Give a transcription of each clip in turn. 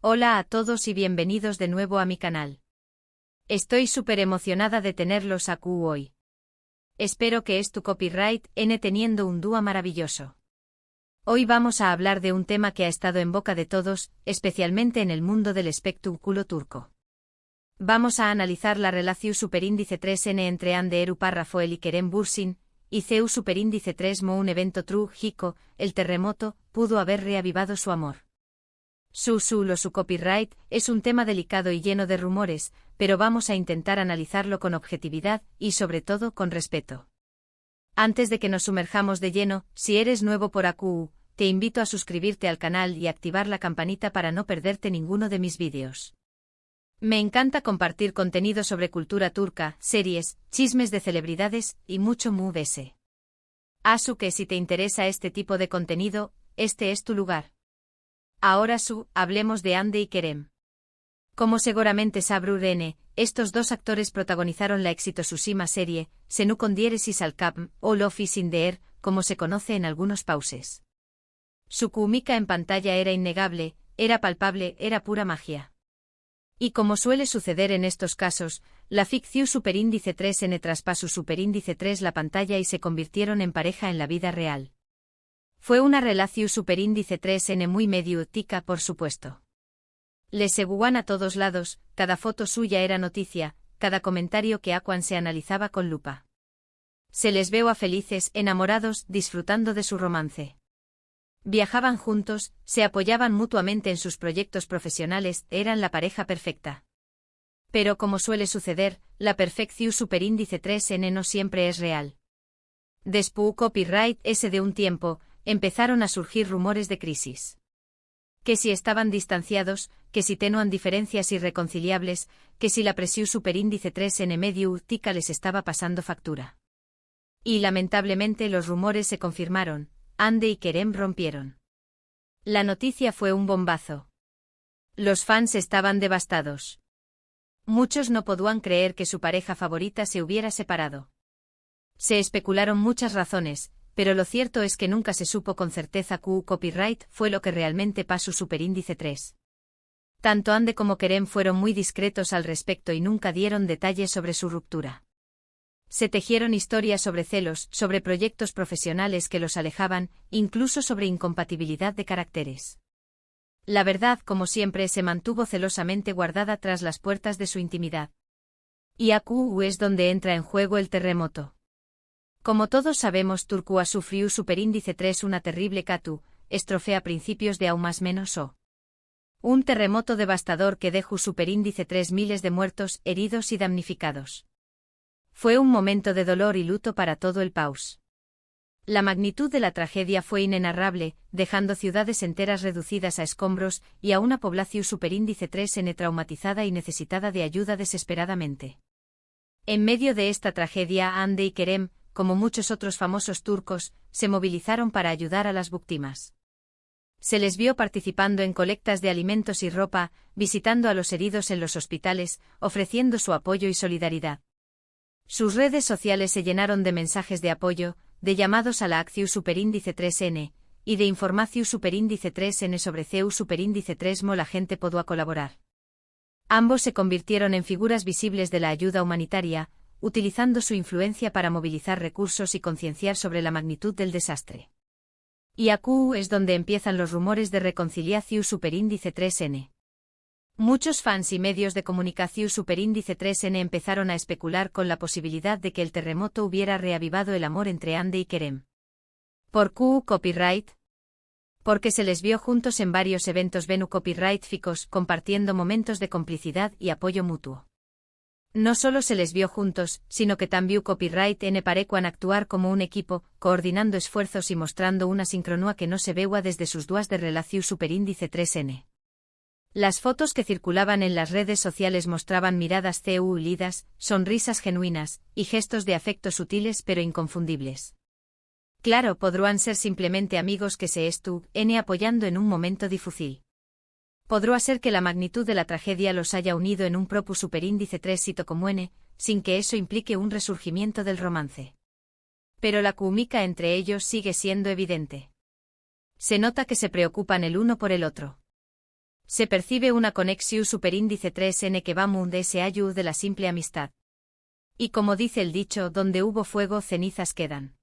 Hola a todos y bienvenidos de nuevo a mi canal. Estoy súper emocionada de tenerlos aquí hoy. Espero que tu copyright teniendo un dúo maravilloso. Hoy vamos a hablar de un tema que ha estado en boca de todos, especialmente en el mundo del espectáculo turco. Vamos a analizar la relación superíndice 3N entre Hande Erupar Rafael y Kerem Bürsin, y CEU superíndice 3 Mo un evento trágico, el terremoto, pudo haber reavivado su amor. Su copyright es un tema delicado y lleno de rumores, pero vamos a intentar analizarlo con objetividad y sobre todo con respeto. Antes de que nos sumerjamos de lleno, si eres nuevo por aquí, te invito a suscribirte al canal y activar la campanita para no perderte ninguno de mis vídeos. Me encanta compartir contenido sobre cultura turca, series, chismes de celebridades y mucho más. Así que si te interesa este tipo de contenido, este es tu lugar. Ahora hablemos de Hande y Kerem. Como seguramente sabrán, estos dos actores protagonizaron la exitosísima serie, Senu Kondieres y Salkam, o Love is in the Air, como se conoce en algunos pauses. Su química en pantalla era innegable, era palpable, era pura magia. Y como suele suceder en estos casos, la ficción superíndice 3N traspasó superíndice 3 la pantalla y se convirtieron en pareja en la vida real. Fue una relación superíndice 3N muy mediática, por supuesto. Les seguían a todos lados, cada foto suya era noticia, cada comentario que Aquan se analizaba con lupa. Se les veo a felices, enamorados, disfrutando de su romance. Viajaban juntos, se apoyaban mutuamente en sus proyectos profesionales, eran la pareja perfecta. Pero como suele suceder, la perfección superíndice 3N no siempre es real. Después copyright de un tiempo, empezaron a surgir rumores de crisis. Que si estaban distanciados, que si tenían diferencias irreconciliables, que si la presión superíndice 3N mediática les estaba pasando factura. Y lamentablemente los rumores se confirmaron, Hande y Kerem rompieron. La noticia fue un bombazo. Los fans estaban devastados. Muchos no podían creer que su pareja favorita se hubiera separado. Se especularon muchas razones, pero lo cierto es que nunca se supo con certeza que copyright fue lo que realmente pasó superíndice 3. Tanto Hande como Kerem fueron muy discretos al respecto y nunca dieron detalles sobre su ruptura. Se tejieron historias sobre celos, sobre proyectos profesionales que los alejaban, incluso sobre incompatibilidad de caracteres. La verdad, como siempre, se mantuvo celosamente guardada tras las puertas de su intimidad. Y aquí es donde entra en juego el terremoto. Como todos sabemos, Turquía sufrió superíndice 3 una terrible catástrofe a principios de +o. Un terremoto devastador que dejó superíndice 3 miles de muertos, heridos y damnificados. Fue un momento de dolor y luto para todo el país. La magnitud de la tragedia fue inenarrable, dejando ciudades enteras reducidas a escombros y a una población superíndice 3N traumatizada y necesitada de ayuda desesperadamente. En medio de esta tragedia, Hande y Kerem, como muchos otros famosos turcos, se movilizaron para ayudar a las víctimas. Se les vio participando en colectas de alimentos y ropa, visitando a los heridos en los hospitales, ofreciendo su apoyo y solidaridad. Sus redes sociales se llenaron de mensajes de apoyo, de llamados a la acción superíndice 3N, y de información superíndice 3N sobre CEU superíndice 3 Mo la gente podía colaborar. Ambos se convirtieron en figuras visibles de la ayuda humanitaria, utilizando su influencia para movilizar recursos y concienciar sobre la magnitud del desastre. Y aquí es donde empiezan los rumores de reconciliación superíndice 3N. Muchos fans y medios de comunicación superíndice 3N empezaron a especular con la posibilidad de que el terremoto hubiera reavivado el amor entre Hande y Kerem. ¿Por qué copyright? Porque se les vio juntos en varios eventos venu copyrightficos, compartiendo momentos de complicidad y apoyo mutuo. No solo se les vio juntos, sino que también copyright parecuan actuar como un equipo, coordinando esfuerzos y mostrando una sincronía que no se veía desde sus duas de relación superíndice 3N. Las fotos que circulaban en las redes sociales mostraban miradas unidas, sonrisas genuinas, y gestos de afecto sutiles pero inconfundibles. Claro, podrían ser simplemente amigos que se estuvieron apoyando en un momento difícil. Podría ser que la magnitud de la tragedia los haya unido en un propio superíndice 3 sito como N, sin que eso implique un resurgimiento del romance. Pero la química entre ellos sigue siendo evidente. Se nota que se preocupan el uno por el otro. Se percibe una conexión superíndice 3n que va muy allá de la simple amistad. Y como dice el dicho, donde hubo fuego cenizas quedan.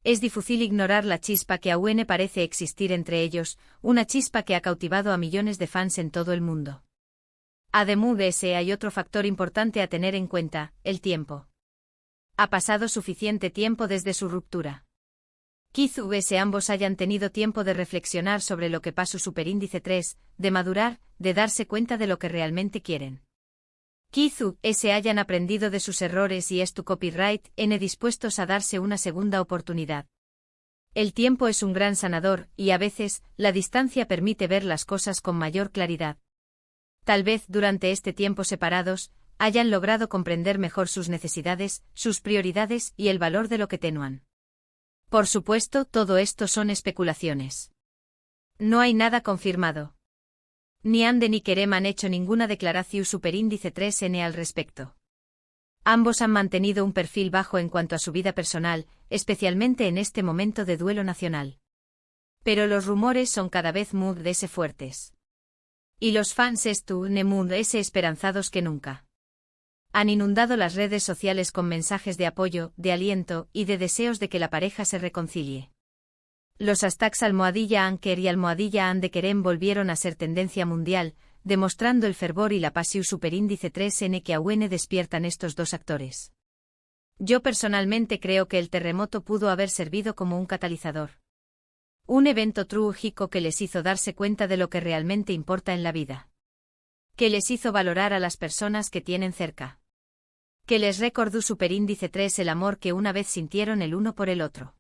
Es difícil ignorar la chispa que aún parece existir entre ellos, una chispa que ha cautivado a millones de fans en todo el mundo. Además de ese hay otro factor importante a tener en cuenta, el tiempo. Ha pasado suficiente tiempo desde su ruptura. Quizás ambos hayan tenido tiempo de reflexionar sobre lo que pasó superíndice 3, de madurar, de darse cuenta de lo que realmente quieren. Quizás hayan aprendido de sus errores y tu copyright dispuestos a darse una segunda oportunidad. El tiempo es un gran sanador, y a veces, la distancia permite ver las cosas con mayor claridad. Tal vez durante este tiempo separados, hayan logrado comprender mejor sus necesidades, sus prioridades y el valor de lo que tenían. Por supuesto, todo esto son especulaciones. No hay nada confirmado. Ni Ande ni Kerem han hecho ninguna declaración superíndice 3n al respecto. Ambos han mantenido un perfil bajo en cuanto a su vida personal, especialmente en este momento de duelo nacional. Pero los rumores son cada vez más fuertes. Y los fans están más esperanzados que nunca. Han inundado las redes sociales con mensajes de apoyo, de aliento y de deseos de que la pareja se reconcilie. Los hashtags _Anker y _Ande Kerem volvieron a ser tendencia mundial, demostrando el fervor y la pasión superíndice 3n que aún despiertan estos dos actores. Yo personalmente creo que el terremoto pudo haber servido como un catalizador. Un evento trágico que les hizo darse cuenta de lo que realmente importa en la vida. Que les hizo valorar a las personas que tienen cerca. Que les recordó superíndice 3 el amor que una vez sintieron el uno por el otro.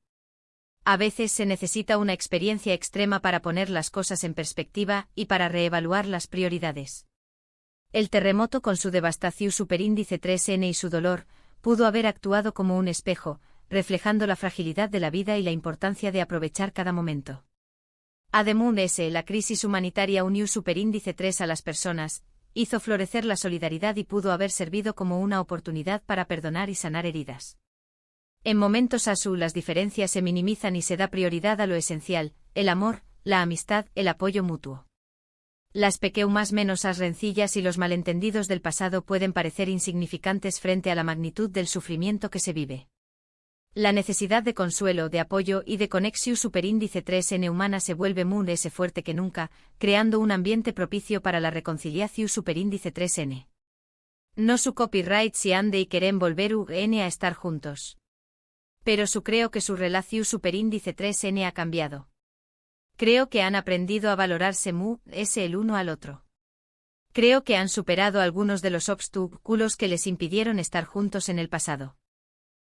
A veces se necesita una experiencia extrema para poner las cosas en perspectiva y para reevaluar las prioridades. El terremoto con su devastación superíndice 3n y su dolor, pudo haber actuado como un espejo, reflejando la fragilidad de la vida y la importancia de aprovechar cada momento. Además la crisis humanitaria unió superíndice 3 a las personas, hizo florecer la solidaridad y pudo haber servido como una oportunidad para perdonar y sanar heridas. En momentos así las diferencias se minimizan y se da prioridad a lo esencial, el amor, la amistad, el apoyo mutuo. Las pequeñas menos rencillas y los malentendidos del pasado pueden parecer insignificantes frente a la magnitud del sufrimiento que se vive. La necesidad de consuelo, de apoyo y de conexión superíndice 3n humana se vuelve más fuerte que nunca, creando un ambiente propicio para la reconciliación superíndice 3n. No su copyright si Ande y Kerem volver a estar juntos. Pero creo que su relación superíndice 3n ha cambiado. Creo que han aprendido a valorarse el uno al otro. Creo que han superado algunos de los obstáculos que les impidieron estar juntos en el pasado.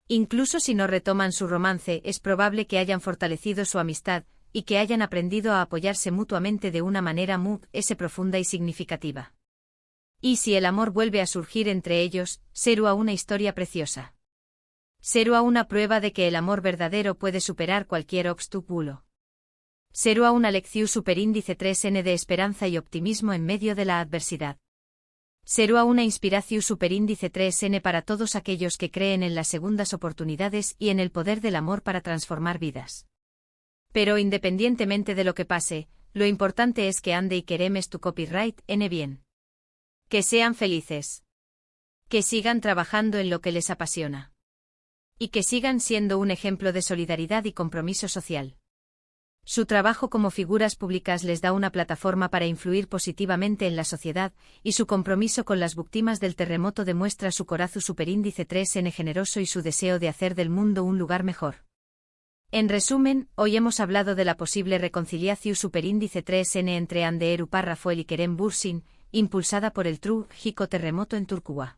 Incluso si no retoman su romance, es probable que hayan fortalecido su amistad, y que hayan aprendido a apoyarse mutuamente de una manera profunda y significativa. Y si el amor vuelve a surgir entre ellos, será una historia preciosa. Será una prueba de que el amor verdadero puede superar cualquier obstáculo. Será una lección superíndice 3n de esperanza y optimismo en medio de la adversidad. Será una inspiración superíndice 3n para todos aquellos que creen en las segundas oportunidades y en el poder del amor para transformar vidas. Pero independientemente de lo que pase, lo importante es que Ande y Kerem tu copyright bien. Que sean felices. Que sigan trabajando en lo que les apasiona. Y que sigan siendo un ejemplo de solidaridad y compromiso social. Su trabajo como figuras públicas les da una plataforma para influir positivamente en la sociedad, y su compromiso con las víctimas del terremoto demuestra su corazón superíndice 3n generoso y su deseo de hacer del mundo un lugar mejor. En resumen, hoy hemos hablado de la posible reconciliación superíndice 3n entre Ande Rafael y Kerem Bürsin, impulsada por el trágico terremoto en Turquía.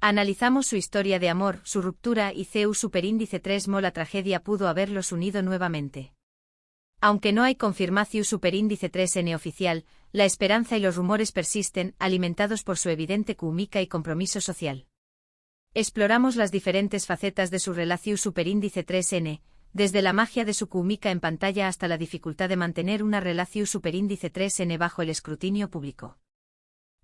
Analizamos su historia de amor, su ruptura y superíndice 3mo la tragedia pudo haberlos unido nuevamente. Aunque no hay confirmación superíndice 3n oficial, la esperanza y los rumores persisten, alimentados por su evidente química y compromiso social. Exploramos las diferentes facetas de su relación superíndice 3n, desde la magia de su química en pantalla hasta la dificultad de mantener una relación superíndice 3n bajo el escrutinio público.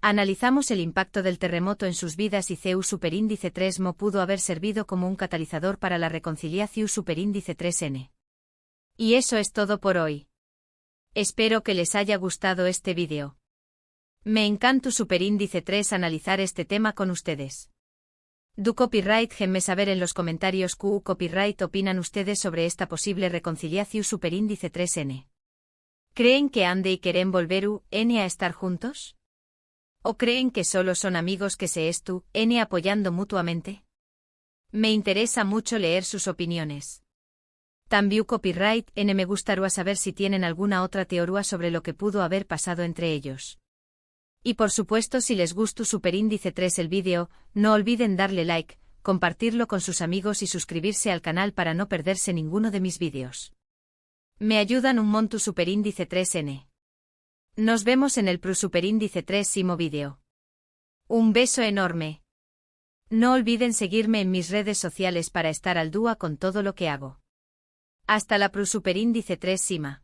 Analizamos el impacto del terremoto en sus vidas y superíndice 3mo pudo haber servido como un catalizador para la reconciliación superíndice 3n. Y eso es todo por hoy. Espero que les haya gustado este vídeo. Me encanta Superíndice 3 analizar este tema con ustedes. Du copyright me saber en los comentarios qué copyright opinan ustedes sobre esta posible reconciliación Superíndice 3N. ¿Creen que Ande y Queren volver N a estar juntos? ¿O creen que solo son amigos que se estu N apoyando mutuamente? Me interesa mucho leer sus opiniones. También copyright N me gustaría saber si tienen alguna otra teoría sobre lo que pudo haber pasado entre ellos. Y por supuesto si les gustó Superíndice 3 el vídeo, no olviden darle like, compartirlo con sus amigos y suscribirse al canal para no perderse ninguno de mis vídeos. Me ayudan un montón Superíndice 3N. Nos vemos en el Superíndice 3 vídeo. Un beso enorme. No olviden seguirme en mis redes sociales para estar al día con todo lo que hago. Hasta la Superíndice 3.